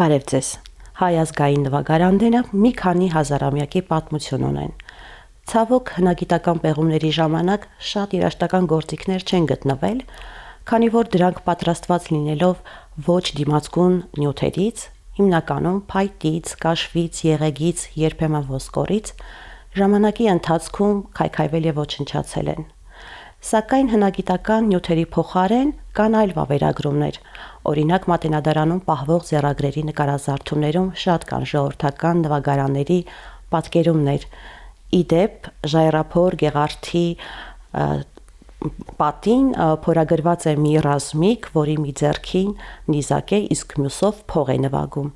Բարև ձեզ։ Հայ ազգային նվագարանները մի քանի հազարամյակի պատմություն ունեն։ Ցավոք, հնագիտական պեղումների ժամանակ շատ երաժշտական գործիքներ չեն գտնվել, քանի որ դրանք պատրաստված լինելով ոչ դիմացկուն նյութերից, հիմնականում փայտից, կաշվից, եղեգից, երբեմն ոսկորից, ժամանակի ընթացքում քայքայվել եւ ոչնչացել են։ Սակայն հնագիտական նյութերի փոխարեն կան այլ վավերագրումներ։ Օրինակ Մատենադարանում պահվող ձեռագրերի նկարազարդումներում շատ կան ժողովրդական նվագարանների պատկերումներ։ Իդեպ Ժայռափոր Գեղարդի պատին փորագրված է մի ռազմիկ, որի մի ձեռքին նիզակ է, իսկ մյուսով փող է նվագում։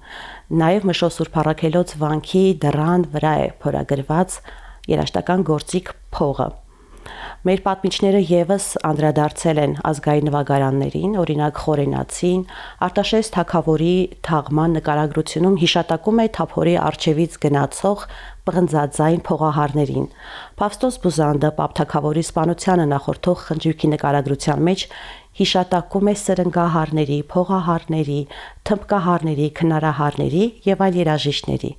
Նաև Մշո Սուրբ Առաքելոց վանքի դռան վրա է փորագրված երաժշտական գործիք փողը։ Մեր պատմիչները եւս անդրադարձել են ազգային նվագարաններին, օրինակ Խորենացին, Արտաշես թագավորի թաղման նկարագրությունում հիշատակում է թափորի արչևից գնացող պղնձաձայն փողահարներին։ Փավստոս Բուզանդը Պապ թագավորի սպանությանը նախորդող խնջույքի նկարագրության մեջ հիշատակում է սրնգահարների, փողահարների, թմբկահարների, քնարահարների եւ այլ երաժիշտների։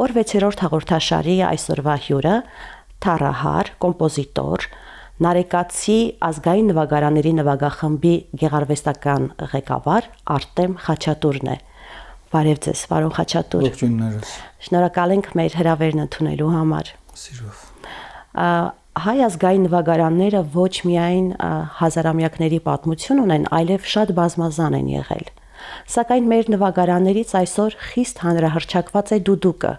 Օր 6-րդ հաղորդաշարի այսօրվա հյուրը թառահար, կոմպոզիտոր, Նարեկացի ազգային նվագարանների նվագախմբի գեղարվեստական ղեկավար Արտեմ Խաչատուրն է։ Բարև ձեզ, պարոն Խաչատուր։ Ողջույններս։ Շնորհակալ ենք մեր հրավերն ընդունելու համար։ Սիրով։ Հայ ազգային նվագարանները ոչ միայն հազարամյակների պատմություն ունեն, այլև շատ բազմազան են եղել։ Սակայն մեր նվագարաններից այսօր խիստ հանրահռչակված է դուդուկը,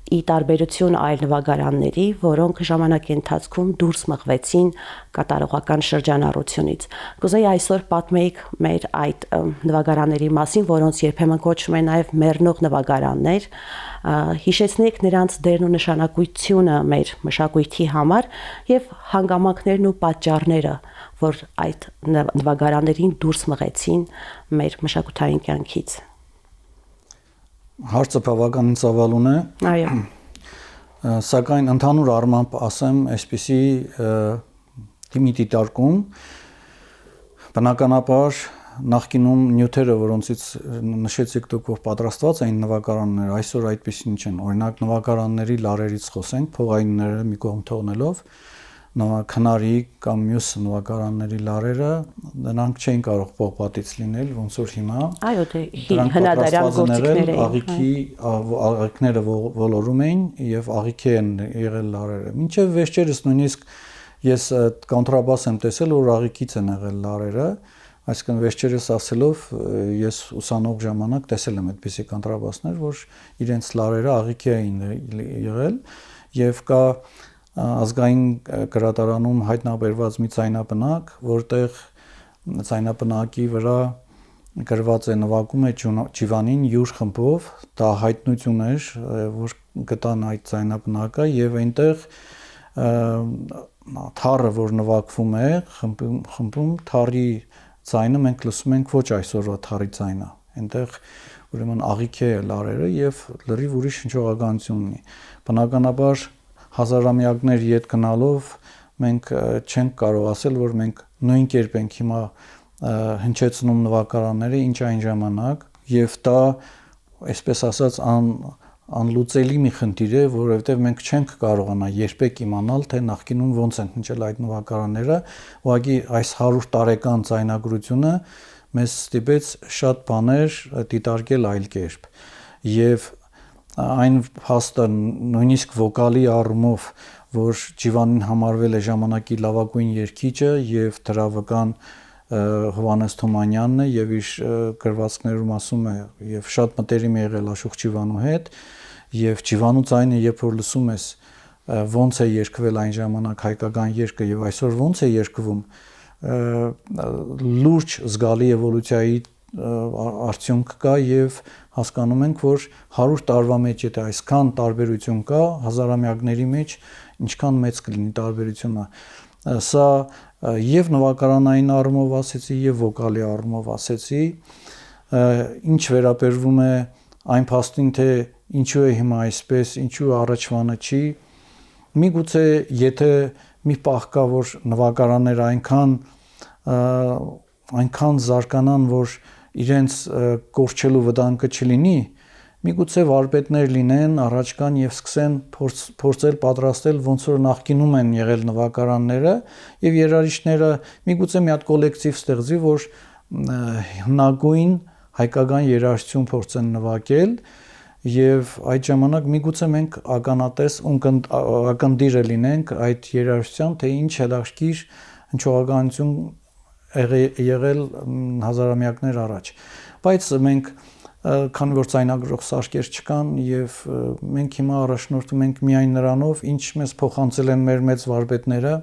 ի տարբերություն այլ նվագարանների, որոնք ժամանակի ընթացքում դուրս մղվեցին կատարողական շրջանառությունից։ Կուզեի այսօր պատմեիք մեր այդ նվագարանների մասին, որոնց երբեմն կոչվում են նաև մեռնող նվագարաններ, հիշեցնեք նրանց դերն ու նշանակությունը մեր մշակույթի համար եւ հանգամանքներն ու պատճառները, որ այդ նվագարաններին դուրս մղեցին մեր մշակութային կյանքից։ Հարցը բավականին ծավալուն է։ Այո։ Սակայն ընդհանուր առմամբ ասեմ, այսպիսի դիմիտիտարկում բնականաբար նախկինում նյութերը, որոնցից նշեցիք դուք, որ պատրաստված էին նվագարաններ, այսօր այդպիսին չեն։ Օրինակ նվագարանների լարերից խոսենք, փողայինները մի կողմ թողնելով, քնարի կամ մյուս նվագարանների լարերը դրանք չէին կարող պողպատից լինել, ոնց որ հիմա։ Այո, դե հնադարյան գործիքներ էին։ Աղիքները ոլորում էին եւ աղիքի են եղել լարերը։ Մինչեւ վերջերս նույնիսկ ես կոնտրաբաս եմ տեսել, որ աղիքից են եղել լարերը, այսինքն վերջերս ասելով ես ուսանող ժամանակ տեսել եմ այդպիսի կոնտրաբասներ, որ իրենց լարերը աղիքի էին եղել եւ կա ազգային գրադարանում հայտնաբերված մի ձայնապնակ, որտեղ ձայնապնակի վրա գրված է նվագում է Ջիվանին յուր խմբով, դա հայտնություն էր, որ գտան այդ ձայնապնակը եւ այնտեղ թառը, որ նվագվում է խմբում, թառի ձայնը մենք լսում ենք ոչ այսօրվա թառի ձայնը։ Այնտեղ ուրեմն աղիք է լարերը եւ լրիվ ուրիշ հնչողականություն ունի։ Բնականաբար հազարամյակներ ետ գնալով մենք չենք կարող ասել, որ մենք նույն կերպ ենք հիմա հնչեցնում նվագարանները, ինչ այն ժամանակ, եւ դա, այսպես ասած, անլուծելի մի խնդիր է, որովհետեւ մենք չենք կարողանա երբեք իմանալ, թե նախկինում ոնց են հնչել այդ նվագարանները, ուղղակի այս 100 տարեկան ձայնագրությունը մեզ ստիպեց շատ բաներ դիտարկել այլ կերպ։ Եվ այն փաստը նույնիսկ վոկալի առումով, որ Ջիվանին համարվել է ժամանակի լավագույն երգիչը եւ դրա վկան Հովհաննես Թումանյանն է եւ իր գրվածքներում ասում է եւ շատ մտերիմ է եղել Աշոտ Ջիվանու հետ եւ Ջիվանու ձայնը երբ որ լսում ես ոնց է երգվել այն ժամանակ հայկական երգը եւ այսօր ոնց է երգվում, լուրջ զգալի էվոլյուցիայի արդյունք կա եւ հասկանում ենք, որ 100 տարվա մեջ եթե այսքան տարբերություն կա, հազարամյակների մեջ ինչքան մեծ կլինի տարբերությունը։ Սա եւ նվագարանային առումով ասեցի եւ վոկալի առումով ասեցի, ինչ վերաբերվում է այն փաստին, թե ինչու է հիմա այսպես, ինչու առաջվանը չի, միգուցե եթե մի պահ կա, որ նվագարանները այնքան զարգանան, որ իրենց կորչելու վտանգը չլինի, միգուցե վարպետներ լինեն, առաջ գան եւ սկսեն փորձել պատրաստել ոնց որ նախկինում են եղել նվագարանները եւ երաժիշտները միգուցե մի հատ կոլեկտիվ ստեղծի, որ հնագույն հայկական երաժշտություն փորձեն նվագել եւ այդ ժամանակ միգուցե մենք ականատես ակնդիրը լինենք այդ երաժշտության, թե ինչ հետաքրքիր հնչողականություն եղել հազարամյակներ առաջ, բայց մենք քանի որ ցայնագրող սարքեր չկան եւ մենք հիմա առաջնորդում ենք միայն նրանով, ինչ մեզ փոխանցել են մեր մեծ վարպետները,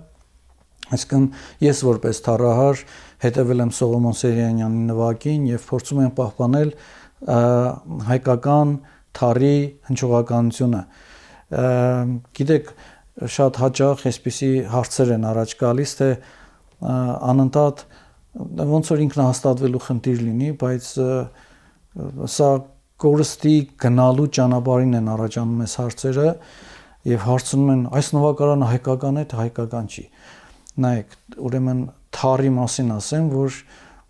այսինքն ես որպես թառահար հետևել եմ Սողոմոն Սերյանյանի նվագին եւ փորձում եմ պահպանել հայկական թառի հնչողականությունը։ Գիտեք, շատ հաճախ այսպիսի հարցեր են առաջ գալիս, թե անընդհատ ոնց որ ինքնահաստատվելու խնդիր լինի, բայց սա կորստի գնալու ճանապարհին են առաջանում այս հարցերը եւ հարցնում են այս նվագարանը հայկական է թե հայկական չի։ Նայեք, ուրեմն թառի մասին ասեմ, որ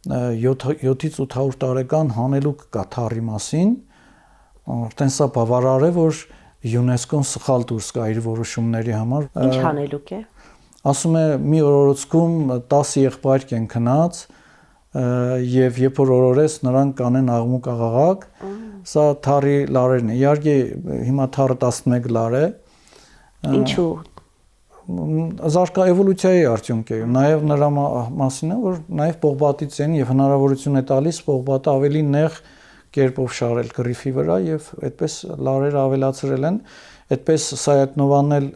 7-ից 800 տարեկան հանելուկ կա թառի մասին, արդեն սա բավարար է, որ ՅՈՒՆԵՍԿՕ-ն սխալ դուրս գա իր որոշումների համար։ Ինչ հանելուկ է։ Ասում է մի օրորոցքում 10 եղբայր կեն քնած եւ երբ որ օրորես նրանք կանեն աղմուկ աղաղակ, սա թառի լարերն է։ Իհարկե հիմա թառը 11 լար է։ Ինչու։ Զարգա էվոլյուցիայի արդյունք է։ Նաեւ նրա մասին է, որ նաեւ պողպատից են եւ հնարավորություն է տալիս պողպատը ավելի նեղ կերպով շարել գրիֆի վրա եւ այդպես լարերը ավելացրել են։ Այդպես Սայաթնովանն էլ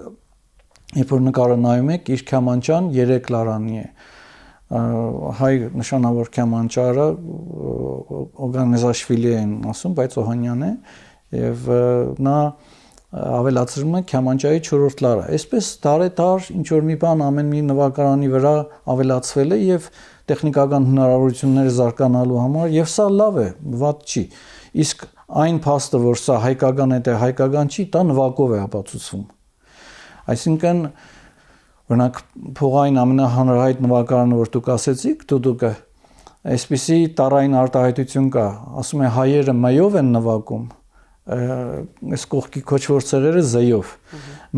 երբ որ նկարը նայում եք, իր քամանչան 3 լարանի է։ Հայ նշանավոր քամանչարը Օգանեզաշվիլի են ասում, բայց Օհանյան է եւ նա ավելացրում է քամանչայի 4-րդ լարը։ Այսպես դարեդար ինչ որ մի բան ամեն մի նվագարանի վրա ավելացվել է եւ տեխնիկական հնարավորությունները զարգանալու համար եւ սա լավ է, վատ չի։ Իսկ այն փաստը, որ սա հայկական է թե հայկական չի, դա նվագով է ապացուցվում։ Այսինքն օրինակ փողային ամենահանրահայտ նվագարանը, որ դուք ասեցիք, դուդուկը, այսպիսի տարային արտահայտություն կա, ասում է հայերը մայով են նվագում, այս կողքի քոչվոր ցեղերը զեյով։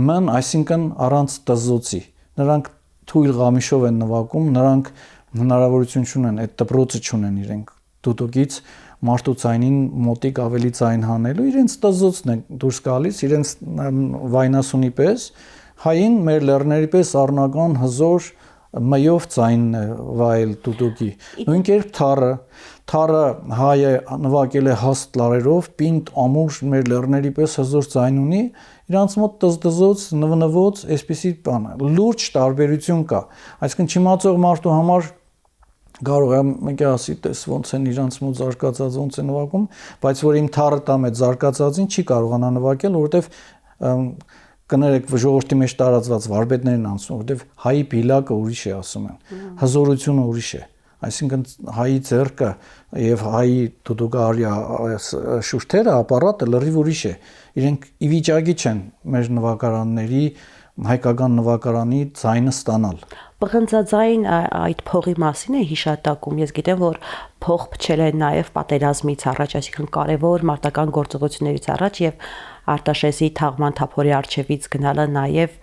Ման, այսինքն առանց տզոցի։ Նրանք թույլ ղամիշով են նվագում, նրանք հնարավորություն չունեն, այդ դպրոցը չունեն իրենք դուդուկից մարդու ցայնին մոտիկ ավելի ցայն հանելու, իրենց տզոցն է դուրս գալիս, իրենց վայնասունի պես, հային մեր լեռների պես առնական հզոր մայով ցայնն է վայել դուդուկի։ Նույն կերպ թառը հայը նվագել է հաստ լարերով, պինդ ամուր մեր լեռների պես հզոր ցայն ունի, իրանց մոտ տզտզոց, նվնվոց, այսպիսի բան է։ Լուրջ տարբերություն կա։ Այսինքն չիմացող մարդու համար կարող է մեկը ասի, տես ոնց են իրանց մոտ զարգացած, ոնց են նվագում, բայց որ իմ թառը տամ այդ զարգացածին չի կարողանա նվագել, որովհետև կներեք ժողովրդի մեջ տարածված վարպետներն անցնում, որովհետև հայի բիլակը ուրիշ է, ասում են, հզորությունը ուրիշ է, այսինքն հայի ձեռքը եւ հայի դուդուկարիա շուրթերը ապարատը լրիվ ուրիշ է, իրենք ի վիճակի չեն մեր նվագարանների հայկական նվագարանի ձայնը ստանալ։ Պղնձաձայն այդ փողի մասին է հիշատակում։ Ես գիտեմ, որ փող փչել է նաև պատերազմից առաջ, այսինքն կարևոր մարտական գործողություններից առաջ եւ Արտաշեսի թաղման թափորի արչեվից գնալը նաև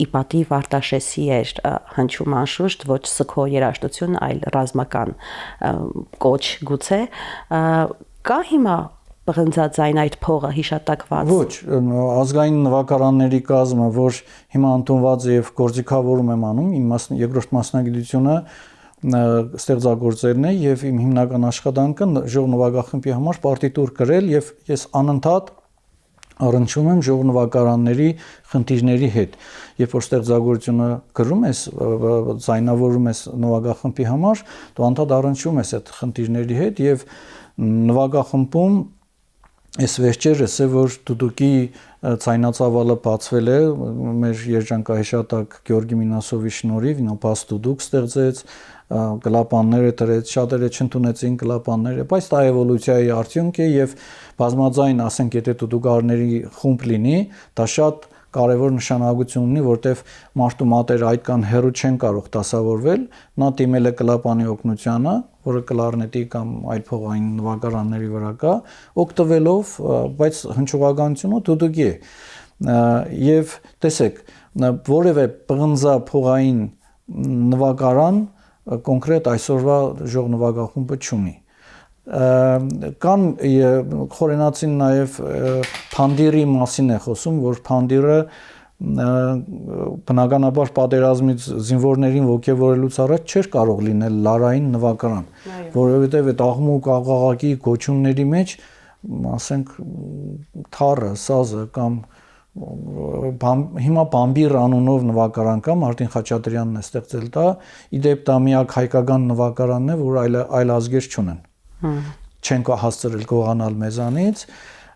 ի պատիվ Արտաշեսի էր հնչում անշուշտ ոչ սգո երաժշտություն, այլ ռազմական կոչ գուցե։ Կա հիմա պղնձաձայն այդ փողը հիշատակված։ Ոչ, ազգային նվագարանների կազմը, որ հիմա ընդունված է եւ գործիքավորում եմ անում, իմ երկրորդ մասնագիտությունը ստեղծագործելն է եւ իմ հիմնական աշխատանքը ժողովնվագախմբի համար պարտիտուր գրել եւ ես անընդհատ առնչում եմ ժողովնվագարանների խնդիրների հետ։ Երբ որ ստեղծագործությունը գրում ես, ձայնավորում ես նվագախմբի համար, դու անդադ առնչում ես այդ խնդիրների հետ եւ նվագախմբում այս վերջերս է, որ դուդուկի ցայնածավալը բացվել է մեր երջանկահիշատակ Գյորգի Մինասովի շնորհիվ, նա բաց դուդուկ ստեղծեց, գլապանները դրեց, շատերը չընդունեցին գլապանները, բայց դա էվոլյուցիայի արդյունք է եւ բազմաձայն, ասենք, եթե դուդուկարների խումբ լինի, դա շատ կարևոր նշանակություն ունի, որտեվ մարդու մատերը այդքան հեռու չեն կարող դասավորվել, նա դիմել է կլապանի օգնությանը, որը կլարնետի կամ այլ փողային նվագարանների վրա կա, օգտվելով, բայց հնչողականությունը դուդուկի է։ Եվ տեսեք, որևէ պղնձա փողային նվագարան կոնկրետ այսօրվա ժողնվագախումբը չունի։ Կան խորենացին նաև փանդիրի մասին է խոսում, որ փանդիրը բնականաբար պատերազմից զինվորներին ոգևորելուց առաջ չէր կարող լինել լարային նվագարան, որովհետև այդ աղմուկ աղաղակի գոչյունների մեջ, ասենք, թառը, սազը կամ հիմա Բամբիր անունով նվագարան կա, Մարտին Խաչատրյանն է ստեղծել դա, իդեպ դա միակ հայկական նվագարանն է, որ այլ ազգեր չունեն։ Չեն հասցրել գողանալ մեզանից,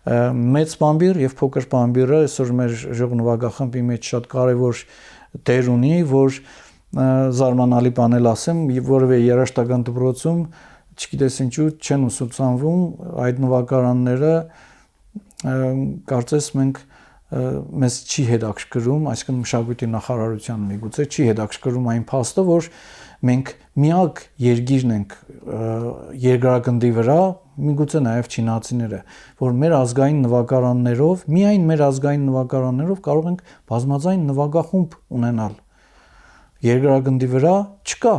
մեծ Բամբիր եւ փոքր Բամբիրը այսօր մեր ժողնվագախմբի մեջ շատ կարեւոր դեր ունի, որ զարմանալի բան էլ ասեմ, որևէ երաժշտական դպրոցում, չգիտես ինչու, չեն ուսուցանվում այդ նվագարանները, կարծես մենք մեզ չի հետաքրքրում, այսինքն մշակույթի նախարարության միգուցե չի հետաքրքրում այն փաստը, որ մենք միակ երկիրն ենք երկրագնդի վրա, միգուցե նաև չինացիները, որ մեր ազգային նվագարաններով, միայն մեր ազգային նվագարաններով կարող ենք բազմաձայն նվագախումբ ունենալ։ Երկրագնդի վրա չկա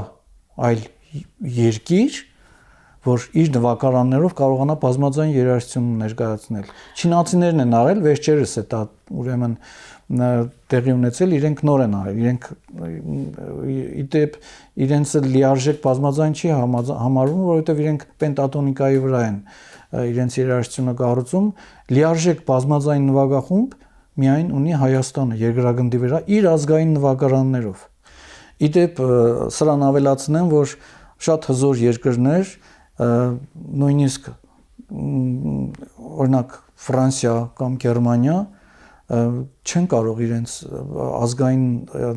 այլ երկիր, որ իր նվագարաններով կարողանա բազմաձայն երաժշտություն ներկայացնել։ Չինացիներն են արել, վերջերս է դա ուրեմն տեղի ունեցել, իրենք նոր են արել, իրենք իդեպ իրենց լիարժեք բազմաձայն չի համարվում, որովհետև իրենք պենտատոնիկայի վրա են իրենց երաժշտությունը կառուցում, լիարժեք բազմաձայն նվագախումբ միայն ունի Հայաստանը երկրագնդի վրա իր ազգային նվագարաններով։ Իդեպ սրան ավելացնեմ, որ շատ հզոր երկրներ, նույնիսկ օրինակ Ֆրանսիա կամ Գերմանիա չեն կարող իրենց ազգային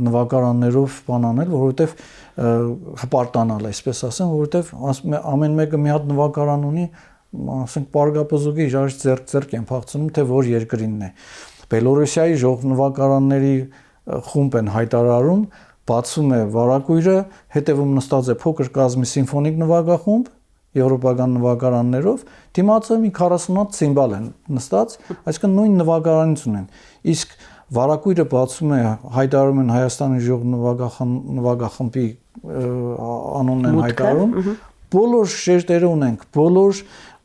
նվագարաններով բան անել, որովհետև հպարտանալ, այսպես ասեմ, որովհետև ամեն մեկը մի հատ նվագարան ունի, ասենք Պարգապոզուկի իրար ձեռք են փախցնում, թե որ երկրինն է։ Բելոռուսիայի ժողնվագարանների խումբ են հայտարարում, բացում է վարակույրը, հետևում նստած է փոքր կազմի սիմֆոնիկ նվագախումբ, եվրոպական նվագարաններով, դիմացը մի 40 հատ ցիմբալ են նստած, այսինքն նույն նվագարանից ունեն։ Իսկ վարակույրը բացում է, հայտարարում են Հայաստանի ժողնվագախմբի անունն են հայտարարում, բոլոր շերտերը ունենք, բոլոր,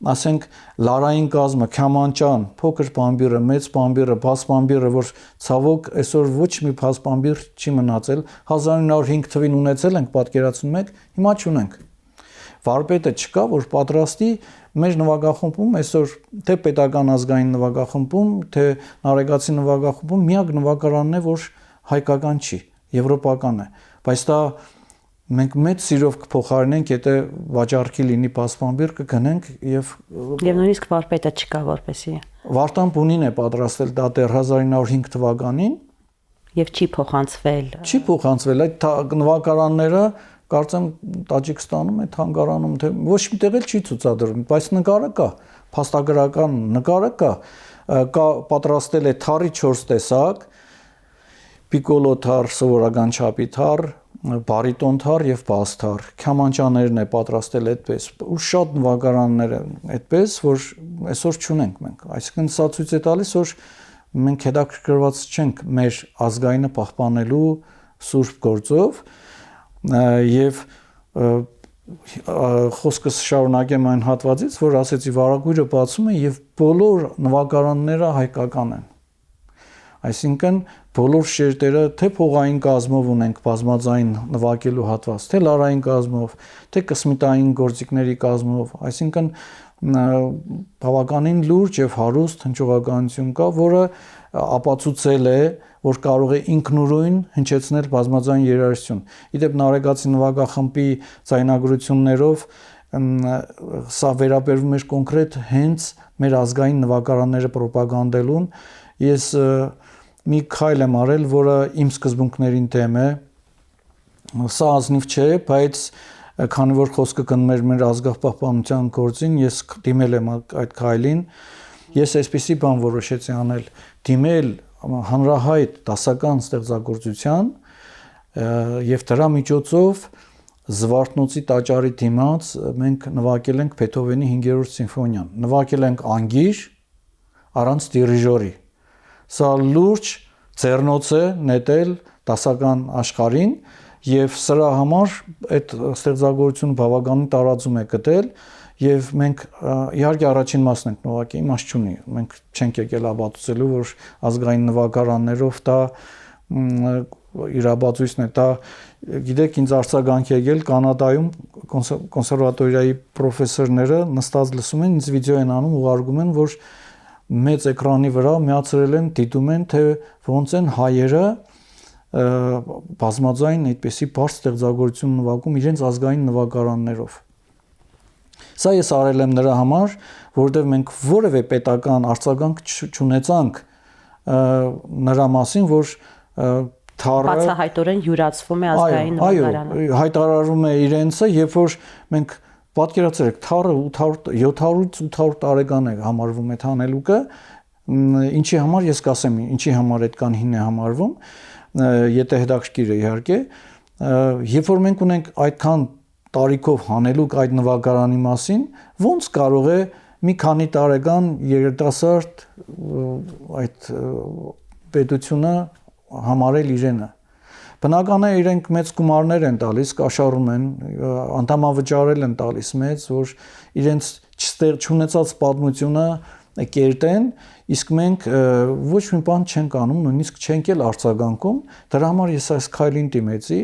ասենք, լարային կազմը, քյամանչան, փոքր բամբիրը, մեծ բամբիրը, բաս բամբիրը, որ ցավոք այսօր ոչ մի բաս բամբիր չի մնացել, 1905 թվին ունեցել ենք, պատկերացնում եք, հիմա չունենք։ Վարպետը չկա, որ պատրաստի մեր նվագախմբում այսօր թե պետական ազգային նվագախմբում, թե նարեկացի նվագախմբում միակ նվագարանն է, որ հայկական չի, եվրոպական է, բայց դա մենք մեծ սիրով կփոխարինենք, եթե վաճառքի լինի պասպամբիր կգնենք եւ նույնիսկ վարպետը չկա որպեսի։ Վարդան Բունին է պատրաստել դա դեռ 1905 թվականին եւ չի փոխանցվել։ Չի փոխանցվել այդ նվագարանները, կարծեմ Տաջիկստանում է, Թանգարանում, թե ոչ միտեղ էլ չի ցուցադրվում, բայց նկարը կա, փաստագրական նկարը կա պատրաստել է թառի 4 տեսակ, պիկոլո թառ, սովորական չափի թառ, բարիտոն թառ եւ բաս թառ, քյամանչաներն է պատրաստել այդպես, ու շատ նվագարաններ են այդպես, որ այսօր չունենք մենք, այսինքն սա ցույց է տալիս, որ մենք հետաքրքրված չենք մեր ազգայինը պահպանելու սուրբ գործով եւ խոսքս շարունակեմ այն հատվածից, որ ասեցի վարակույրը բացում է եւ բոլոր նվագարանները հայկական են։ Այսինքն բոլոր շերտերը թե փողային կազմով ունենք բազմաձայն նվագելու հատված, թե լարային կազմով, թե կսմիտային գործիքների կազմով, այսինքն բավականին լուրջ եւ հարուստ հնչողականություն կա, որը ապացուցել է, որ կարող է ինքնուրույն հնչեցնել բազմաձայն երաժշտություն։ Իդեպ նարեկացի նվագախմբի ձայնագրություններով սա վերաբերվում էր կոնկրետ հենց մեր ազգային նվագարանները պրոպագանդելուն։ Ես մի քայլ եմ արել, որը իմ սկզբունքներին դեմ է։ Սա ազնիվ չէ, բայց քանի որ խոսքը գնում էր մեր ազգապահպանության գործին, ես դիմել եմ այդ քայլին։ Ես այսպեսի բան որոշեցի անել, դիմել հանրահայտ դասական ստեղծագործության եւ դրա միջոցով Զվարթնոցի տաճարի դիմաց մենք նվագել ենք Բեթհովենի 5-րդ սիմֆոնիան, նվագել ենք անգիր առանց դիրիժորի։ Սա լուրջ ձեռնոց է նետել դասական աշխարհին եւ սրա համար այդ ստեղծագործությունը բավականին տարածում է գտել եւ մենք իհարկե առաջին մասն ենք նվագի, իմաստ չունի։ Մենք չենք եկել ապացուցելու, որ ազգային նվագարաններով դա իրաբացույցն է, դա գիտեք ինձ արձագանք եկել Կանադայում կոնսերվատորիայի պրոֆեսորները նստած լսում են, ինձ վիդեո են անում, ուղարկում են, որ մեծ էկրանի վրա միացրել են, դիտում են, թե ոնց են հայերը բազմաձայն այդպեսի բարձ ստեղծագործություն նվագում իրենց ազգային նվագարաններով։ Սա ես արել եմ նրա համար, որովհետև մենք որևէ պետական արձագանք չունեցանք նրա մասին, որ թառը բացահայտորեն յուրացվում է ազգային նվագարանը։ Այո, հայտարարում է իրենցը, երբ որ մենք պատկերացրեք, թառը 700-ից 800 տարեկան է համարվում այդ հանելուկը, ինչի համար ես կասեմ, ինչի համար այդքան հին է համարվում, եթե հետաքրքիր է իհարկե, երբ որ մենք ունենք այդքան տարիքով հանելուկ այդ նվագարանի մասին, ոնց կարող է մի քանի տարեկան երիտասարդ այդ պետությունը համարել իրենը։ Բնական է իրենք մեծ գումարներ են տալիս, կաշառում են, անդամավճարել են տալիս մեծ, որ իրենց չունեցած պատմությունը կերտեն, իսկ մենք ոչ մի բան չենք անում, նույնիսկ չենք էլ արձագանքում, դրա համար ես այս քայլին դիմեցի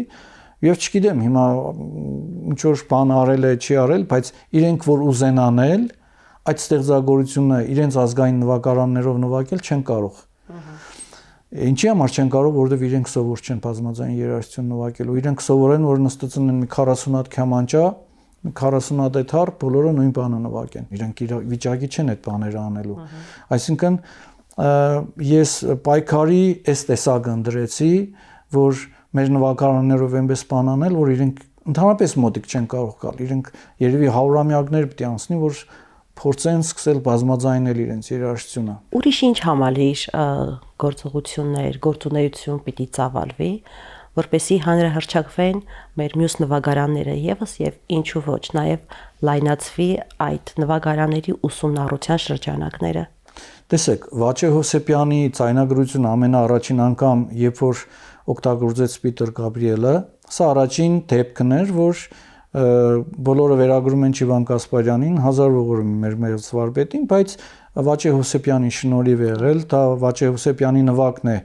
եւ չգիտեմ հիմա ինչ որ բան արել է, չի արել, բայց իրենք որ ուզեն անել, այդ ստեղծագործությունը իրենց ազգային նվագարաններով նվագել չեն կարող։ Ինչի համար չեն կարող, որովհետև իրենք սովոր չեն բազմաձայն երաժշտություն նվագելու։ Իրենք սովոր են, որ նստածն են մի 40 հատ քամանճա, մի 40 հատ թար, բոլորը նույն բանը նվագեն։ Իրենք իր վիճակի չեն այդ բաները անելու։ Այսինքն ես պայքարի այս տեսակը ընդրեցի, որ մեր նվագարաններով այնպես բան անել, որ իրենք ընդհանրապես մոտիկ չեն կարող գալ։ Իրենք երևի հարյուրամյակներ պետք է անցնի, որ փորձեն սկսել բազմաձայնել իրենց երաժշտությունը։ Ուրիշ ինչ համալիր գործողություններ, գործունեություն պիտի ծավալվի, որպեսզի հանրահռչակվեն մեր մյուս նվագարանները եւս եւ ինչու ոչ, նաեւ լայնացվի այդ նվագարանների ուսումնառության շրջանակները։ Տեսեք, Վաչե Հովսեփյանի ձայնագրությունը ամենաառաջին անգամ, երբ որ օգտագործեց Պիտեր Գաբրիելը, սա առաջին դեպքն էր, որ բոլորը վերագրում են Չիվան Կասպարյանին, հազար ողորմ մեր մեծ վարպետին, բայց Վաչե Հովսեփյանի շնորհիվ է եղել, դա Վաչե Հովսեփյանի նվագն է,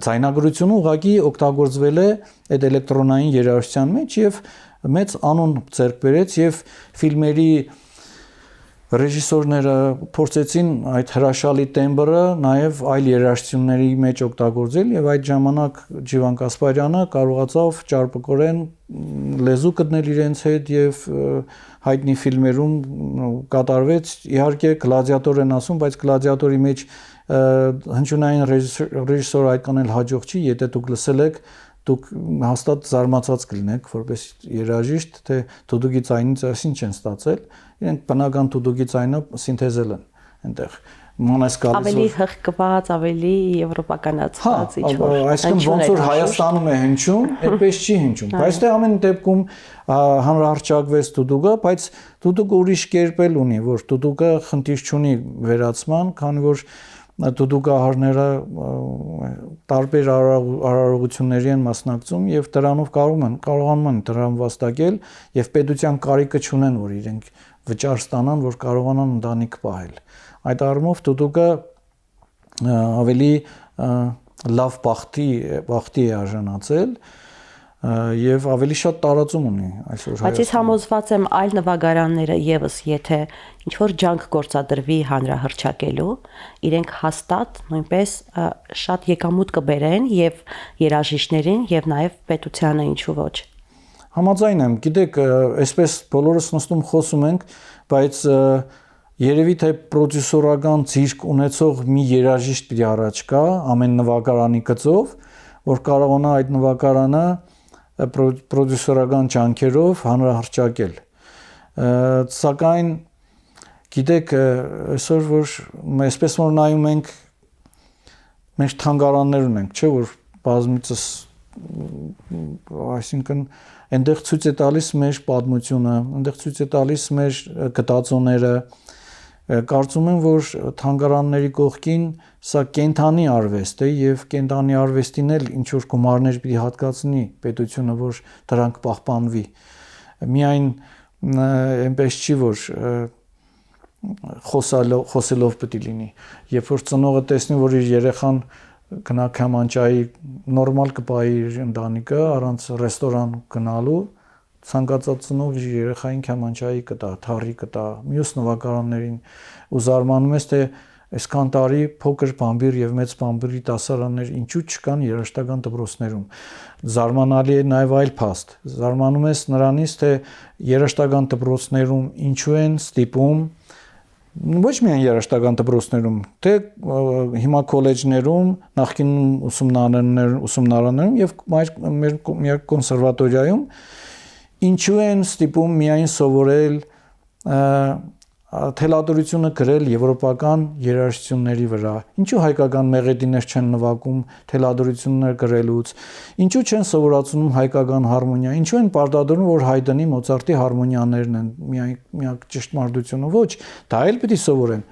ձայնագրությունը ուղղակի օգտագործվել է այդ էլեկտրոնային երաժշտության մեջ եւ մեծ անուն ձեռք բերեց եւ ֆիլմերի ռեժիսորները փորձեցին այդ հրաշալի տեմբրը նաև այլ երաժշտությունների մեջ օգտագործել եւ այդ ժամանակ Ջիվան Կասպարյանը կարողացավ ճարպկորեն լեզու գտնել իրենց հետ եւ հայտնի ֆիլմերում կատարվեց իհարկե գլադիատոր են ասում, բայց գլադիատորի մեջ հնչյունային ռեժիսորը այդքան էլ հաջող չի, եթե դուք լսել եք դուք հաստատ զարմացած կլինեք որպես երաժիշտ, թե դուդուկի ձայնից այսինչ են ստացել, իրենք բնական դուդուկի ձայնը սինթեզել են այնտեղ։ Մանես գալիս ավելի հղկված, ավելի եվրոպականացված ինչ-որ։ Այսինքն ոնց որ Հայաստանում է հնչում, այդպես չի հնչում։ Բայց դե ամեն դեպքում հանրահռչակվեց դուդուկը, բայց դուդուկը ուրիշ կերպ էլ ունի, որ դուդուկը խնդիր չունի վերացման, քանի որ դուդուկահարները տարբեր արարողությունների են մասնակցում եւ դրանով կարողանում են դրան վաստակել եւ պետության կարիքը չունեն, որ իրենք վճար ստանան, որ կարողանան ընտանիք պահել։ Այդ առումով դուդուկը ավելի լավ բախտի է արժանացել եւ ավելի շատ տարածում ունի այսօր Հայաստանում։ Բայց ես համոզված եմ այլ նվագարանները եւս եթե ինչ որ ջանք գործադրվի հանրահռչակելու, իրենք հաստատ նույնպես շատ եկամուտ կբերեն եւ երաժիշտներին եւ նաեւ պետությանը ինչու ոչ։ Համաձայն եմ, գիտեք, այսպես բոլորս նստում խոսում ենք, բայց երևի թե պրոդյուսերական ցիրկ ունեցող մի երաժիշտ պիտի առաջ գա ամեն նվագարանի գծով, որ կարողանա այդ նվագարանը պրոդյուսերական ջանքերով հանրահռչակել։ Սակայն գիտեք, այսօր որ այսպես որ նայում ենք մենք թանգարաններ ունենք, չէ՞ որ բազմիցս այսինքն այնտեղ ցույց է տալիս մեր պատմությունը, այնտեղ ցույց է տալիս մեր գտածոները, կարծում եմ, որ թանգարանների կողքին սա կենթանի արվեստ է եւ կենթանի արվեստին էլ ինչ որ գումարներ պիտի հատկացնի պետությունը, որ դրանք պահպանվի։ Միայն այնպես չի, որ խոսելով պետք է լինի։ Երբ որ ծնողը տեսնի, որ իր երեխան գնա քամանչայի նորմալ կպայի իր ընտանիքը առանց ռեստորան գնալու, ցանկացած ծնող իր երեխային քամանչայի կտա, թառի կտա, մյուս նվագարաններին ու զարմանում ես, թե այսքան տարի փոքր բամբիր եւ մեծ բամբիրի դասարաններ ինչու չկան երաժշտական դպրոցներում։ Զարմանալի է նաեւ այլ փաստ։ Զարմանում ես նրանից, թե երաժշտական դպրոցներում ինչու են ստիպում ոչ միայն երաժշտական դպրոցներում, թե հիմա քոլեջներում, նախկինում ուսումնարաններում եւ մեր կոնսերվատորիայում ինչու են ստիպում միայն սովորել թելադրությունը գրել եվրոպական երաժշտությունների վրա, ինչու հայկական մեղեդիներ չեն նվագում թելադրություններ գրելուց, ինչու չեն սովորացնում հայկական հարմոնիա, ինչու են պարտադրում, որ Հայդենի, Մոցարտի հարմոնիաներն են միակ ճշտմարտությունը, ոչ, դա էլ պիտի սովորեն,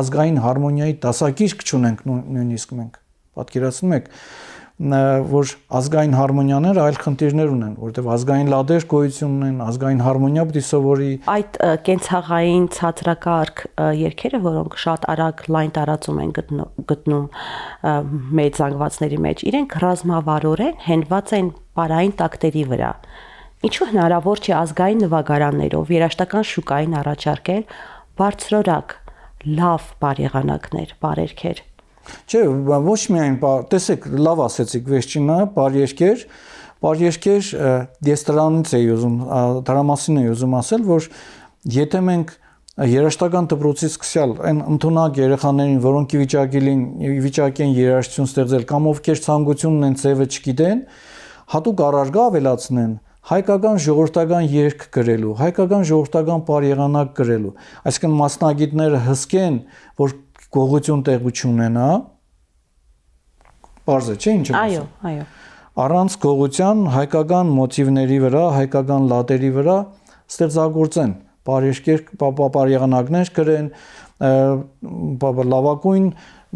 ազգային հարմոնիայի դասակիրք չունենք նույնիսկ մենք, պատկերացնում եք, որ ազգային հարմոնիաները այլ խնդիրներ ունեն, որտեղ ազգային լադեր գոյություն ունեն, ազգային հարմոնիա պիտի սովորի։ Այդ կենցաղային ցածրակարգ երգերը, որոնք շատ արագ լայն տարածում են գտնում մեծ զանգվածների մեջ, իրենք ռազմավարորեն հենված են պարային տակտերի վրա։ Ինչու հնարավոր չէ ազգային նվագարաններով երաժշտական շուկային առաջարկել բարձրորակ լավ բարեղանակներ, բարերգեր։ Չէ, ոչ միայն, տեսեք, լավ ասեցիք, վերջինը, բարերգեր, ես դրանից էի ուզում, դրա մասին էի ուզում ասել, որ եթե մենք երաժշտական դպրոցից սկսյալ այն ընդունակ երեխաներին, որոնք վիճակի են երաժշտություն ստեղծել կամ ովքեր ցանկություն ունեն ձևը չգիտեն, հատուկ առարգա ավելացնեն հայկական ժողովրդական երգ գրելու, հայկական ժողովրդական բարեղանակ գրելու, այսինքն մասնագետները հսկեն, որ գողություն տեղի չունենա, բարձր չէ ինչ եմ ասում։ Այո։ Առանց գողության հայկական մոտիվների վրա, հայկական լատերի վրա ստեղծագործեն, բարեղանակներ գրեն, լավագույն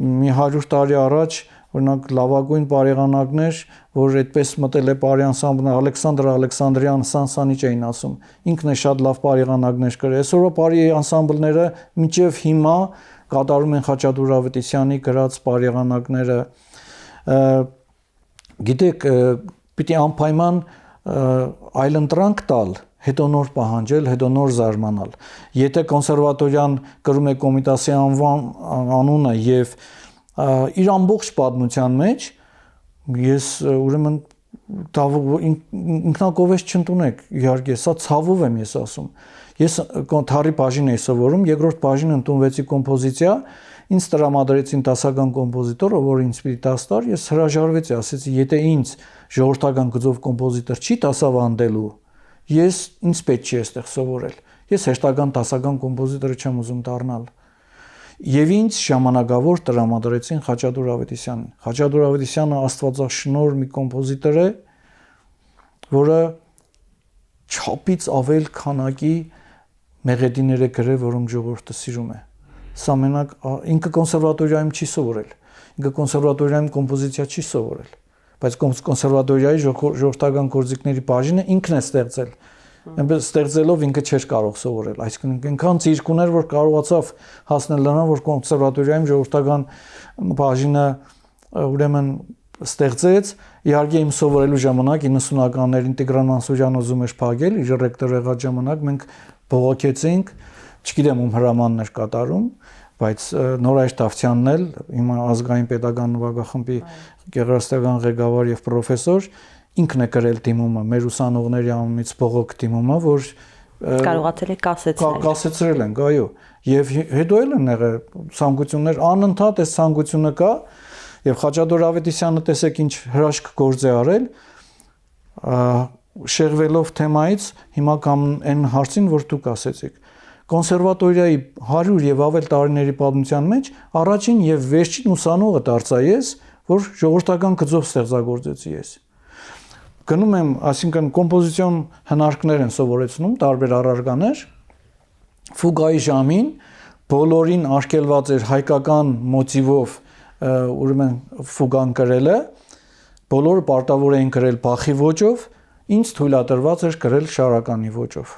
մի 100 տարի առաջ, օրինակ լավագույն բարեղանակներ, որ այդպես մտել է բարի անսամբլը Ալեքսանդր Ալեքսանդրյան Սանսանիչ էին ասում, ինքն է շատ լավ բարեղանակներ գրել։ Այսօրվա բարի անսամբլները մինչև հիմա կատարում են Խաչատուր Ավետիսյանի գրած բարեղանակները, գիտեք, պիտի անպայման այլընտրանք տալ, հետո նոր պահանջել, հետո նոր զարմանալ։ Եթե կոնսերվատորիան կրում է Կոմիտասի անունը եւ իր ամբողջ պատմության մեջ, ես ուրեմն ինքնակովես չընդունեք, իհարկե, սա ցավով եմ ես ասում։ Ես թառի բաժին էի սովորում, երկրորդ բաժին ընդունվեցի կոմպոզիցիա, ինձ տրամադրեցին դասական կոմպոզիտորը, որ ինձ պիտի դաս տար, ես հրաժարվեցի, ասեցի, եթե ինձ ժողովրդական գծով կոմպոզիտոր չի դասավանդելու, ինձ պետք չի այստեղ սովորել։ Ես հեշտական դասական կոմպոզիտորը չեմ ուզում դառնալ։ Եվ ինձ ժամանակավոր տրամադրեցին Խաչատուր Ավետիսյանին։ Խաչատուր Ավետիսյանը աստվածաշնորհ մի կոմպոզիտոր է, որը չափից ավել քանակի մեղեդիներ է գրել, որոնք ժողովուրդը սիրում է։ Սա մենակ ինքը կոնսերվատորիայում չի սովորել։ Ինքը կոնսերվատորիայում կոմպոզիցիա չի սովորել, բայց կոնսերվատորիայի ժողովրդական գործիքների բաժինը ինքն է ստեղծել։ Այնպես ստեղծելով ինքը չէր կարող սովորել, այսինքն այնքան ծիրք ուներ, որ կարողացավ հասնել նրան, որ կոնսերվատորիայում ժողովրդական բաժինը ուրեմն ստեղծեց։ Իհարկե իմ սովորելու ժամանակ 90-ականներին Տիգրան Մանսուրյանը ուզում էր փակել, իր ռեկտոր եղած ժամանակ մենք բողոքեցինք, չգիտեմ ում հրամանն էր կատարում, բայց Նորայր Տավթյանն էլ հիմա ազգային պետական նվագախմբի գեղարվեստական ղեկավար եւ պրոֆեսոր ինքն է գրել դիմումը, մեր ուսանողների անունից բողոք դիմումը, որ կարողացել է կասեցրել ենք, այո, եւ հետո էլ են եղել ցանկություններ, անընդհատ այս ցանկությունը կա, եւ Խաչատուր Ավետիսյանը տեսեք ինչ հրաշք գործ է արել, շեղվելով թեմայից, հիմա կամ այն հարցին, որ դուք ասեցիք, կոնսերվատորիայի 100 եւ ավել տարիների պատմության մեջ առաջին եւ վերջին ուսանողը դարձա ես, որ ժողովրդական գծով ստեղծագործեցի ես։ Գնում եմ, այսինքն կոմպոզիցիոն հնարքներ են սովորեցնում, տարբեր առարկաներ։ Ֆուգայի ժամին բոլորին արգելված էր հայկական մոտիվով, ուրեմն ֆուգան գրելը, բոլորը պարտավոր էին գրել Բախի ոճով, ինձ թույլատրված էր գրել շարականի ոճով։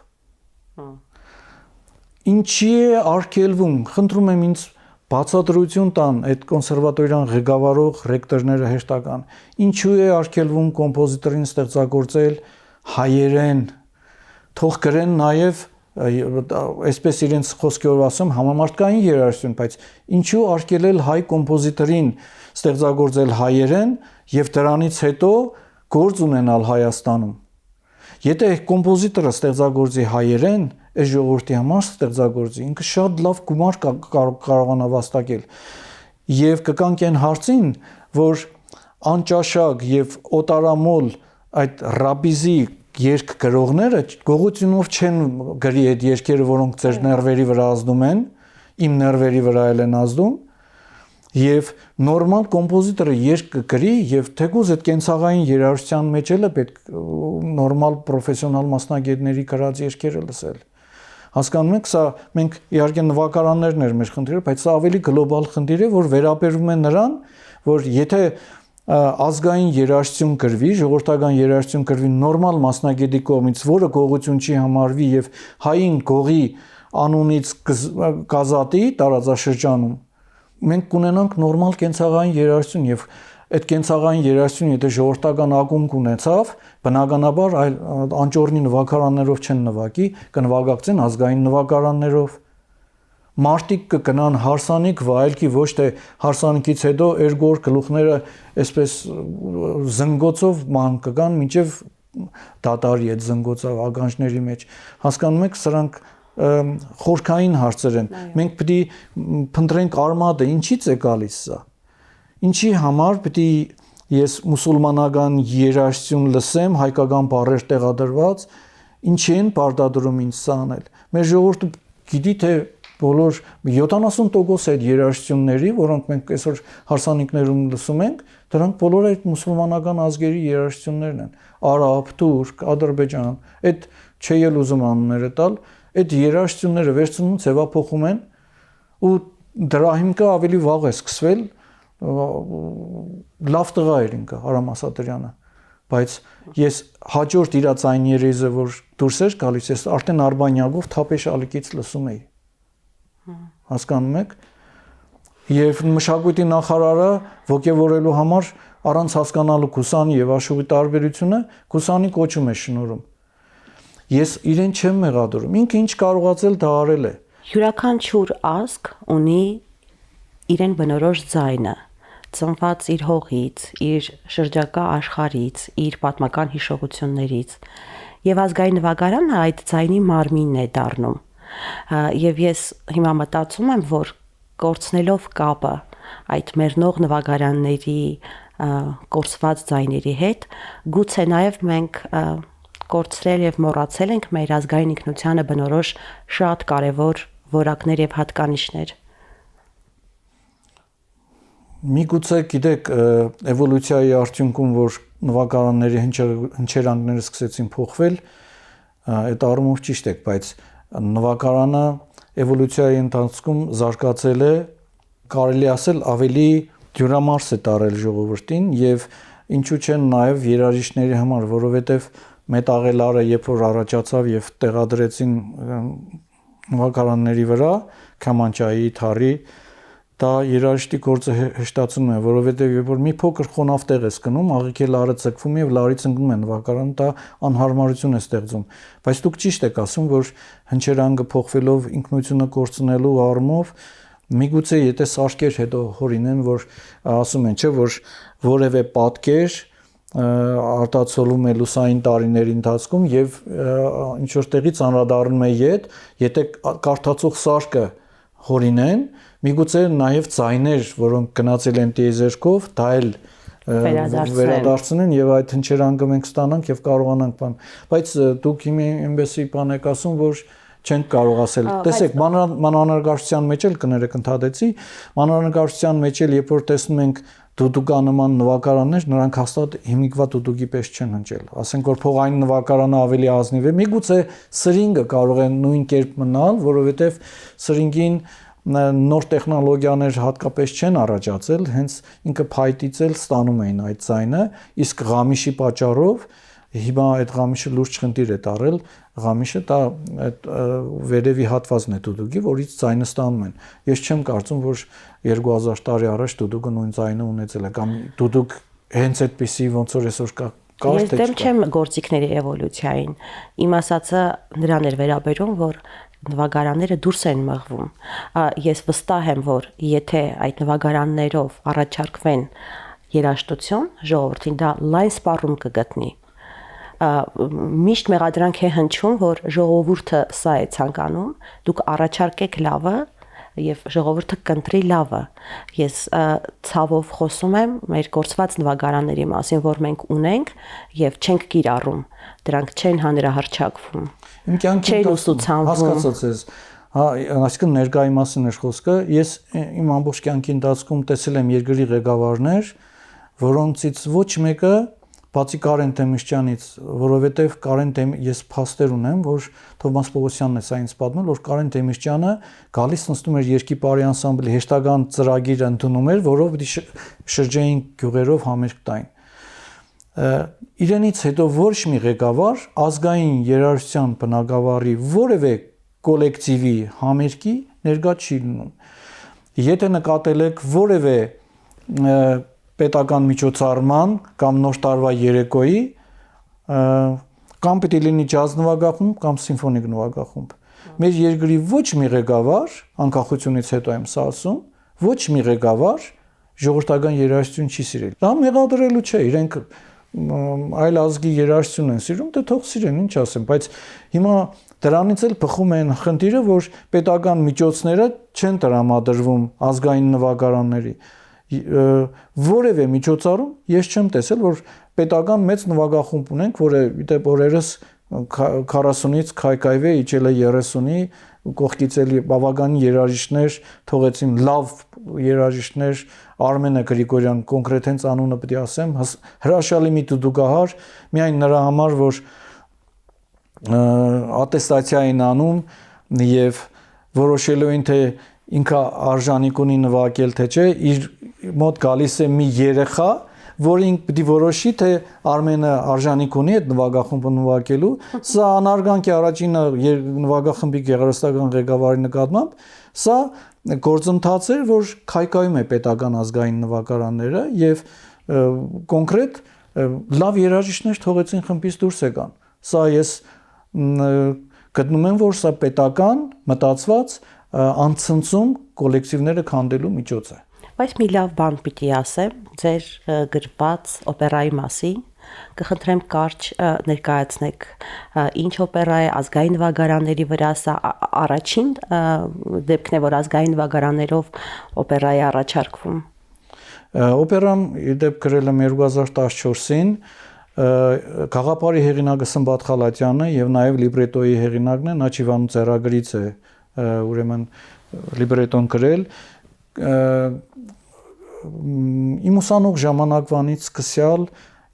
Ինչի է արգելվում, խնդրում եմ ինձ բացատրություն տան այդ կոնսերվատորիան ղեկավարող ռեկտորները հեշտական, ինչու է արգելվում կոմպոզիտորին ստեղծագործել հայերեն, թող գրեն նաև այսպես իրենց խոսքերով ասում համամարտկային երաժշտություն, բայց ինչու արգելել հայ կոմպոզիտորին ստեղծագործել հայերեն եւ դրանից հետո գործ ունենալ Հայաստանում։ Եթե կոմպոզիտորը ստեղծագործի հայերեն, այս ժողովրդի համար ստեղծագործի, ինքը շատ լավ գումար կարողանա վաստակել։ Եվ կկանք այն հարցին, որ անճաշակ եւ օտարամոլ այդ ռաբիզի երգ գրողները գողությունով չեն գրի այդ երգերը, որոնք ձեր ներվերի վրա ազդում են, իմ ներվերի վրա են ազդում, եւ նորմալ կոմպոզիտորը երգ գրի եւ թեկուզ այդ կենցաղային երաժշտության մեջ էլ է պետք նորմալ պրոֆեսիոնալ մասնագետների գրած երգերը լսել։ Հասկանում եք, սա մենք իհարկե նվագարաններն էր մեր խնդիրը, բայց սա ավելի գլոբալ խնդիր է, որ վերաբերում է նրան, որ եթե ազգային երաժշտություն գրվի, ժողովրդական երաժշտություն գրվի նորմալ մասնագետի կողմից, որը գողություն չի համարվի եւ հային գողի անունից գազատի տարածաշրջանում, մենք կունենանք նորմալ կենցաղային երաժշտություն եւ այդ կենցաղային երաժշտությունը եթե ժողովրդական ակումբ ունեցավ, բնականաբար այլ անճոռնի նվագարաններով չեն նվագի, կնվագակցեն ազգային նվագարաններով։ Մարտիկ կգնան հարսանիք վայելքի, ոչ թե հարսանիքից հետո երգոր գլուխները այսպես զնգոցով ման կգան, մինչև դատարի այդ զնգոցով ագանջների մեջ։ Հասկանում եք, սրանք խորքային հարցեր են։ Մենք պետք է փնտրենք արմատը, ինչից է գալիս սա։ Ինչի համար պետք է ես մուսուլմանական երաժշտություն լսեմ, հայկական բառեր տեղադրված, ինչի են պարտադրում ինձ սա անել։ Մեր ժողովուրդը գիտի թե բոլոր 70% այդ երաժշտությունների, որոնք մենք այսօր հարսանիքներում լսում ենք, դրանք բոլորը այդ մուսուլմանական ազգերի երաժշտություններն են։ Արաբ, թուրք, ադրբեջան, այդ չի էլ ուզում անունները տալ, այդ երաժշտությունները վերցնում ձևափոխում են ու դրա հիմքը ավելի վաղ է սկսվել, լավ տղա էր ինքը Արամ Ասատրյանը, բայց ես հաջորդ իր ցայն երեզը որ դուրս էր գալիս, ես արդեն Արբանյակով թափեշ ալիքից լսում էի։ Հասկանում եք։ Եվ մշակույթի նախարարը ողջևորելու համար առանց հասկանալու Քուսանի եւ Աշուղի տարբերությունը Քուսանի կոչում է շնորհում։ Ես իրեն չեմ մեղադրում, ինքը ինչ կարողացել դա արել է։ Յուրաքանչյուր ազգ ունի իրեն բնորոշ ձայնը, ծնված իր հողից, իր շրջակա աշխարհից, իր պատմական հիշողություններից, եւ ազգային նվագարանը այդ ձայնի մարմինն է դառնում։ Եվ ես հիմա մտածում եմ, որ կորցնելով կապը այդ մեռնող նվագարանների կորցված ձայների հետ, գուցե նաև մենք կորցրել եւ մոռացել ենք մեր ազգային ինքնությանը բնորոշ շատ կարեւոր որակներ եւ հատկանիշներ։ Միգուցե գիտեք, էվոլյուցիայի արդյունքում, որ նվագարանների հնչերանգները սկսեցին փոխվել, այդ առումով ճիշտ է, բայց նվագարանը էվոլյուցիայի ընթացքում զարգացել է, կարելի ասել ավելի դյուրամարս է տարել ժողովրդին եւ ինչու չեն նաեւ երաժիշտների համար, որովհետեւ մետաղելարը երբ որ առաջացավ եւ տեղադրեցին նվագարանների վրա, քամանչայի, թարի, դա երաժշտի գործը հեշտացնում է, որովհետեւ երբ որ մի փոքր խոնավ տեղ ես գնում, աղիքի լարը ցկվում եւ լարից ընկնում է նվագարանը, դա անհարմարություն է ստեղծում։ Բայց դուք ճիշտ եք ասում, որ հնչերանգը փոխվելով ինքնությունը կորցնելու առումով միգուցե եթե սարքեր հետո հորինեն, որ ասում են, չէ, որ որևէ պատկեր արտացոլում է լուսային տարիների ընթացքում եւ ինչ որ տեղից անդրադառնում է ետ, եթե կարդացող սարքը հորինեն, միգուցե նաև ձայներ, որոնք գնացել են տիեզերքով, դա էլ վերադարձնեն եւ այդ հնչերանգը մենք ստանանք եւ կարողանանք բան։ Բայց դուք հիմա այնպեսի բան եք ասում, որ չենք կարող ասել։ Տեսեք, մանրանկարչության մեջ էլ կներեք ընդհատեցի, մանրանկարչության մեջ էլ երբ որ տեսնում ենք դուդուկանման նվագարաններ, նրանք հաստատ հիմիկվա դուդուկի պես չեն հնչել։ Ասենք որ փողային նվագարանը ավելի ազնիվ է, միգուցե սրինգը կարող է նույն կերպ մնալ, որովհետև սրինգին նոր տեխնոլոգիաներ հատկապես չեն առաջացել, հենց ինքը փայտից էլ ստանում էին այդ ձայնը, իսկ ղամիշի պատճառով հիմա այդ ղամիշը լուրջ խնդիր է տարել, ղամիշը դա այդ վերևի հատվածն է դուդուկի, որից ձայնը ստանում են։ Ես չեմ կարծում, որ 2000 տարի առաջ դուդուկը նույն ձայնը ունեցել է, կամ դուդուկ հենց այդպեսի ոնց որ այսօր կա։ Ես դեմ չեմ գործիքների էվոլյուցիային։ Իմ ասածը նրան էր վերաբերում, որ նվագարանները դուրս են մղվում։ Ես վստահ եմ, որ եթե այդ նվագարաններով առաջարկվեն երաժշտություն, ժողովրդին դա լայն սպառում կգտնի։ Միշտ մեղադրանք է հնչում, որ ժողովուրդը սա է ցանկանում, դուք առաջարկեք լավը եւ ժողովուրդը կընտրի լավը։ Ես ցավով խոսում եմ մեր գործված նվագարանների մասին, որ մենք ունենք եւ չենք կիրառում։ Դրանք չեն հանրահարչակվում։ Իմ կյանքի հասկացած ես, այսինքն ներկայի մասին էր խոսքը, ես իմ ամբողջ կյանքի ընթացքում տեսել եմ երկրի ղեկավարներ, որոնցից ոչ մեկը բացի Կարեն Թեմիշյանից, որովհետև ես փաստեր ունեմ, որ Թովմաս Պողոսյանն է սա ինձ պատմել, որ Կարեն Թեմիշյանը գալիս նստում էր երկի բարի անսամբլի հեշտական ծրագիր ընդունում էր, որով շրջային գյուղերով համերգ տային։ Իրենից հետո ոչ մի ղեկավար ազգային երաժշտության բնագավառի որևէ կոլեկտիվի համերգի ներկա չի լինում։ Եթե նկատել եք որևէ պետական միջոցառման կամ նոր տարվա երեկոյի կամ պիտի լինի ջազ նվագախումբ կամ սիմֆոնիկ նվագախումբ։ Մեր երկրի ոչ մի ղեկավար, անկախությունից հետո եմ սա ասում, ոչ մի ղեկավար ժողովրդական երաժշտություն չի սիրել։ Դա մեղադրելու չէ, իրենք այլ ազգի երաժշտություն են սիրում, դե թող սիրեն, ինչ ասեմ, բայց հիմա դրանից էլ բխում են խնդիրը, որ պետական միջոցները չեն տրամադրվում ազգային նվագարանների։ Որևէ միջոցառում ես չեմ տեսել, որ պետական մեծ նվագախումբ ունենք, որը դեպ օրերս 40-ից քայքայվե իջել է 30-ի, կողքից էլ բավական երաժիշտներ թողեցին, լավ երաժիշտներ, Արմենը Գրիգորյան, կոնկրետ հենց անունը պետք է ասեմ, հրաշալի մի դուդուկահար, միայն նրա համար, որ ատեստացիա են անում եւ որոշելու են թե ինքը արժանիք ունի նվագել թե չէ, իր մոտ գալիս է մի երեխա, որը ինքը պիտի որոշի թե Արմենը արժանիք ունի այդ նվագախումբը նվագելու, սա անարգանք է առաջինը նվագախմբի գեղարվեստական ղեկավարի նկատմամբ, սա գործընթաց էր, որ քայքայում է պետական ազգային նվագարանները եւ կոնկրետ լավ երաժիշտներ թողեցին խմբից դուրս եկան։ Սա ես գտնում եմ, որ սա պետական մտածված անցնցում կոլեկտիվները քանդելու միջոց է։ Բայց մի լավ բան պիտի ասեմ ձեր գրված օպերայի մասին, կխնդրեմ կարճ ներկայացնեք ինչ օպերա է, ազգային նվագարանների վրա, սա առաջին դեպքն է, որ ազգային նվագարաններով օպերա է առաջարկվում։ Օպերան իդեպ գրել եմ 2014-ին, գաղափարի հեղինակը Սմբատ Խալատյանը եւ նաեւ լիբրետոյի հեղինակն է Նաչիվանու ծերագրից է, ուրեմն լիբրետոն գրել։ Իմ ուսանող ժամանակվանից սկսյալ,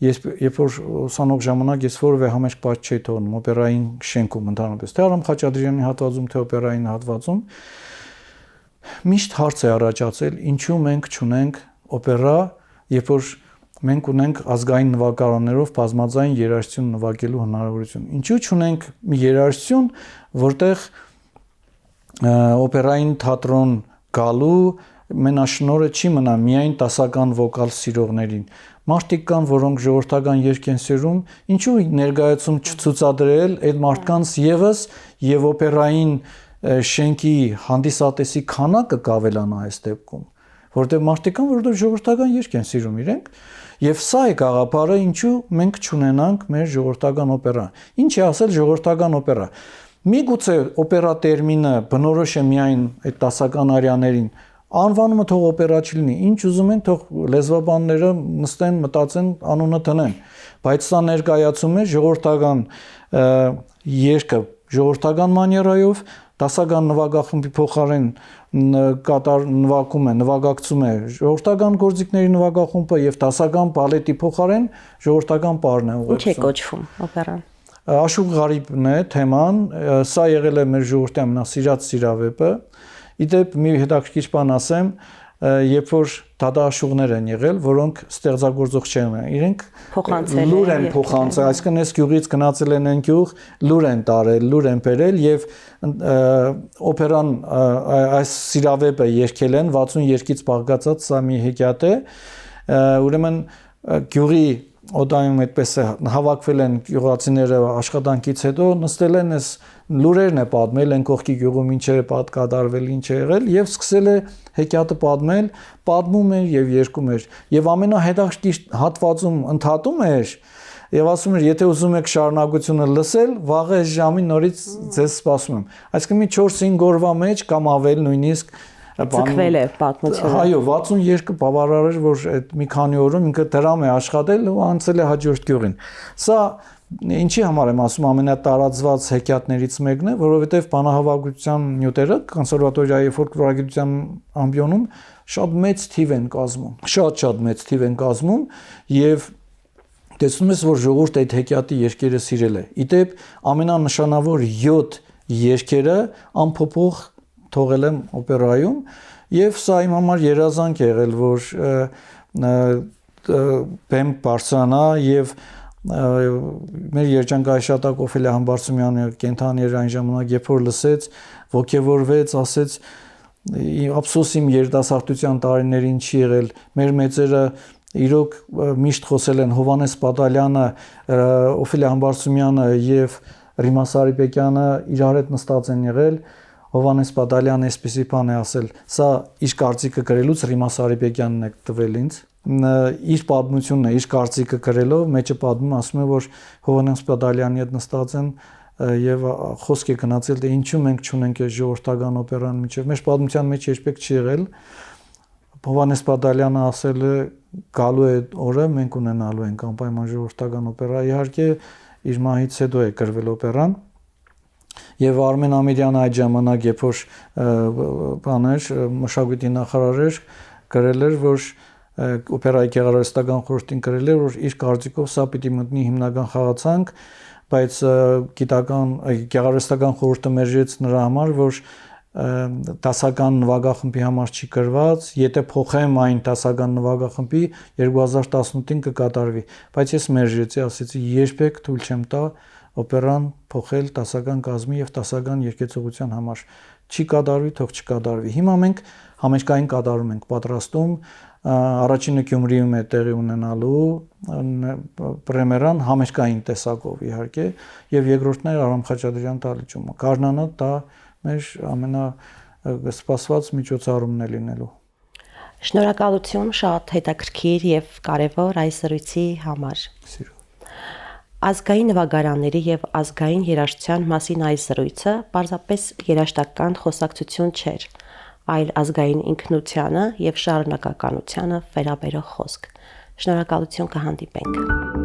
երբ որ ուսանող ժամանակ ես որևէ համերգ բաց չէի թողնում օպերային շենքում ընդհանրապես, թե Արամ Խաչատրյանի հատվածում, թե օպերային հատվածում, միշտ հարց է առաջացել, ինչու մենք չունենք օպերա, երբ որ մենք ունենք ազգային նվագարաններով բազմաձայն երաժշտություն նվագելու հնարավորություն։ Ինչու չունենք մի երաժշտություն, որտեղ օպերային թատրոն գալու մենաշնորհը չի մնա միայն դասական վոկալ սիրողներին։ Մարդիկ կան, որոնք ժողովրդական երգ են սիրում, ինչու ներկայացում չցուցադրել այդ մարդկանց եւս եւ օպերային շենքի հանդիսատեսի քանակը կավելանա այս դեպքում, որտեղ մարդիկ կան, որոնք ժողովրդական երգ են սիրում իրենք, եւ սա է գաղափարը, ինչու մենք չունենանք մեր ժողովրդական օպերա։ Ինչ է ասել ժողովրդական օպերա։ Միգուցե օպերա տերմինը բնորոշ է միայն այդ դասական արյաներին, անվանումը թող օպերա չլինի, ինչ ուզում են թող լեզվաբանները նստեն, մտածեն, անունը տնեն, բայց սա ներկայացում է ժողովրդական երգը ժողովրդական մաներայով, դասական նվագախմբի փոխարեն նվագակցում է ժողովրդական գործիքների նվագախումբը եւ դասական բալետի փոխարեն ժողովրդական պարն է ուղեկցում։ Ինչ է կոչվում օպերան։ Աշուղ Ղարիբն է թեման, սա եղել է մեր ժողովրդի ամենասիրած սիրավեպը։ Իդեպ մի հետաքրքիր բան ասեմ, երբ որ դադաշուղներ են եղել, որոնք ստեղծագործող չեն, իրենք լուր են փոխանցել, այսինքն այս գյուղից գնացել են այն գյուղ, լուր են տարել, լուր են բերել եւ օպերան այս սիրավեպը երգել են 62-ից բաղկացած սա մի հեքիաթ է, ուրեմն գյուղի օդայում այդպես է հավաքվել են գյուղացիները աշխատանքից հետո նստել են այս լուրերն է պատմել են կողքի գյուղում ինչ է պատկադարվել ինչ է եղել եւ սկսել է հեքիաթը պատմել պատմում էր եւ երգում էր եւ ամենահետաքրքիր հատվածում ընդհատում էր եւ ասում էր եթե ուզում եք շարունակությունը լսել վաղը այս ժամին նորից ձեզ սպասում եմ այսինքն մի 4-5 օրվա մեջ կամ ավել նույնիսկ Ձգվել է պատմությունը։ Այո, 62-ը բավարար էր, որ այդ մի քանի օրում ինքը դրամ է աշխատել ու անցել է հաջորդ գյուղին։ Սա ինչի համար եմ ասում ամենատարածված հեքիաթներից մեկն է, որովհետև բանահավաքության նյութերը կոնսերվատորիայի ֆոլկլորագիտության ամբիոնում շատ մեծ թիվ են կազմում։ Շատ մեծ թիվ են կազմում եւ տեսնում ես, որ ժողովուրդը այդ հեքիաթի երգերը սիրել է։ Իդեպ ամենանշանավոր 7 երգերը անփոփոխ թողել եմ օպերայում եւ սա իմ համար երազանք է եղել որ բեմ բարձրանա եւ մեր երջանկայի շատակ Օֆելիա Համբարձումյանը կենթանի էր այն ժամանակ երբ որ լսեց ոգևորվեց ասեց ափսոս իմ երիտասարդության տարիներին չի եղել մեր մեծերը իրոք միշտ խոսել են Հովանես Պատալյանը Օֆելիա Համբարձումյանը եւ Ռիմա Սարիբեկյանը իրար հետ նստած են եղել Հովանես Պատալյանը այսպեսի բան է ասել, սա իր կարծիքը գրելուց Ռիմա Սարիբեկյանն է տվել ինձ, իր պատմությունն է, իր կարծիքը գրելով, մեջը պատմում ասում է, որ Հովանես Պատալյանի հետ նստած են եւ խոսք է գնացել, թե ինչու մենք չունենք այս ժողովրդական օպերան միջև, մեր պատմության մեջ երբեք չի եղել, Հովանես Պատալյանը ասել է, գալու է օրը, մենք ունենալու ենք անպայման ժողովրդական օպերա, իհարկե իր մահից հետո է գրվել օպերան Եվ Արմեն Ամիրյանը այդ ժամանակ երբ որ բաներ մշակույթի նախարար էր գրել էր որ օպերայի գեղարվեստական խորհրդին գրել էր որ իր կարծիքով սա պիտի մտնի հիմնական խաղացանկ բայց գիտական գեղարվեստական խորհուրդը մերժեց նրա համար որ դասական նվագախմբի համար չի գրված եթե փոխեմ այն դասական նվագախմբի 2018-ին կկատարվի բայց ես մերժեցի ասեցի երբեք թույլ չեմ տա օպերան փոխել դասական կազմի եւ դասական երկեցողության համար չի կատարվի թող չկատարվի հիմա մենք համերգային կատարում ենք պատրաստում առաջինը Գյումրիում է տեղի ունենալու պրեմիերան համերգային տեսակով իհարկե եւ երկրորդն է Արամ Խաչատրյան դահլիճում Գառնանը դա մեր ամենասպասված միջոցառումն է լինելու Շնորհակալություն շատ հետաքրքիր եւ կարեւոր այս զրույցի համար Ազգային նվագարանների եւ ազգային երաժշտության մասին այս զրույցը պարզապես երաժշտական խոսակցություն չէր, այլ ազգային ինքնությանը եւ շարունակականությանը վերաբերող խոսք։ Շնորհակալություն կհանդիպենք։